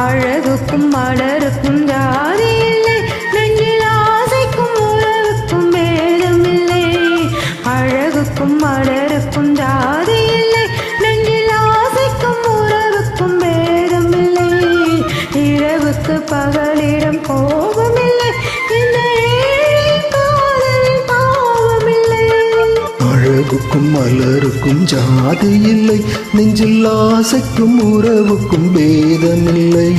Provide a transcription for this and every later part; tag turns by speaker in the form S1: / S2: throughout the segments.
S1: அழகுக்கும் மலருக்கும் ஜாதி இல்லை, நெஞ்சில் ஆசைக்கும் உறவுக்கும் பேதமில்லை. அழகுக்கும் மலருக்கும் ஜாதி இல்லை, நெஞ்சில் ஆசைக்கும் உறவுக்கும் பேதமில்லை. இரவுக்கு பகலிடம் கோபமில்லை, இந்த ஏழையின் காதலில் பாவமில்லை.
S2: அழகுக்கும் மலருக்கும் ஜாதி இல்லை, நெஞ்சில் ஆசைக்கும் உறவுக்கும் பேதமில்லை.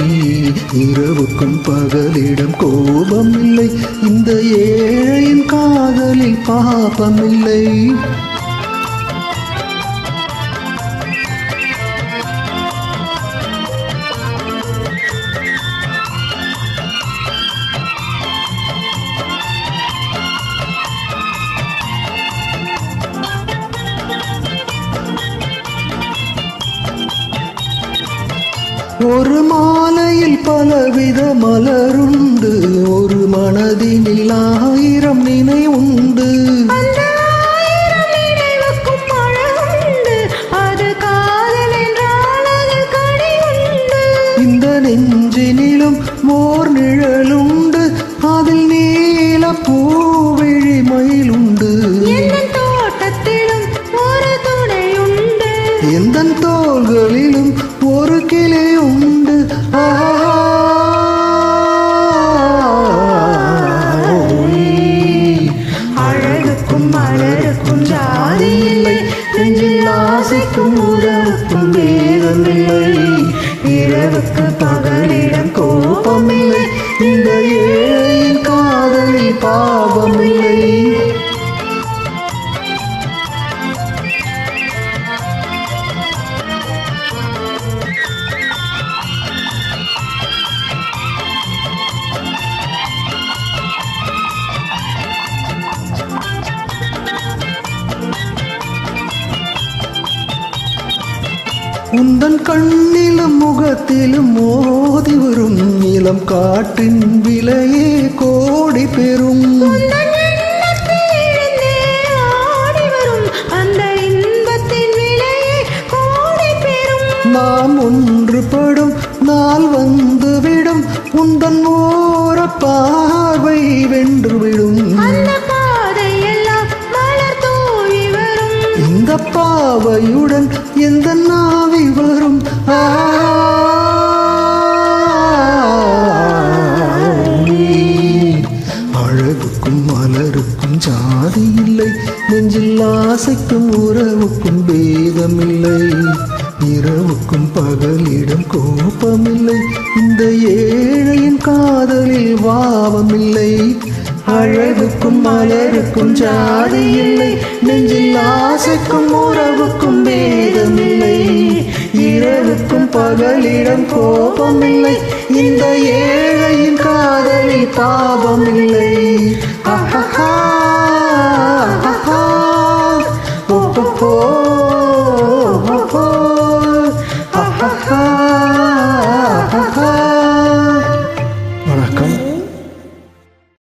S2: இரவுக்கும் பகலிடம் கோபமில்லை, இந்த ஏழையின் காதலில் பாபமில்லை. ஒரு மாலையில் பலவித மலருண்டு, ஒரு மனதினில் 1000 நினைவுண்டு.
S1: அந்த 1000 நினைவுக்கும் அழகுண்டு, அது காதல் என்றால் அதில் கனி உண்டு.
S2: இந்த நெஞ்சினிலும் ஓர் நிழலுண்டு, அதில் நீல பூவிழி மயிலுண்டு.
S1: எந்தன் தோட்டத்திலும் ஒரு துணை உண்டு,
S2: எந்தன் தோள்களிலும் ஒரு கிளை உண்டு.
S1: அழகுக்கும் மலருக்கும் ஜாதி இல்லை, நெஞ்சில் ஆசைக்கும் உறவுக்கும் பேதமில்லை. இரவுக்கு பகலிடம் கோபமில்லை, இந்த ஏழையின் காதலில் பாவமில்லை. உந்தன் கண்ணிலும் முகத்திலும் மோதி வரும் இளம் காற்றின் விலையே கோடி பெறும். உந்தன் எண்ணத்தில் எழுந்தே ஆடி வரும் அந்த இன்பத்தின் விலையே கோடி பெறும்.
S2: நாம் ஒன்றுபடும் நாள் வந்துவிடும், உந்தன் ஓர பார்வை வென்றுவிடும்.
S1: அந்த பாதையெல்லாம் மலர் தூவி வரும்,
S2: இந்த பாவையுடன் எந்த நாவி வரும். அழகுக்கும் மலருக்கும் ஜாதி இல்லை, நெஞ்சில் ஆசைக்கும் உறவுக்கும் பேதமில்லை. இரவுக்கும் பகலிடம் கோபமில்லை, இந்த ஏழையின் காதலில் பாவமில்லை. அழகுக்கும் மலருக்கும் ஜாதி இல்லை, நெஞ்சில் ஆசைக்கும் உறவுக்கும் பேதமில்லை. இரவுக்கும் பகலிடம் கோபமில்லை, இந்த ஏழையின் காதலில் பாவமில்லை.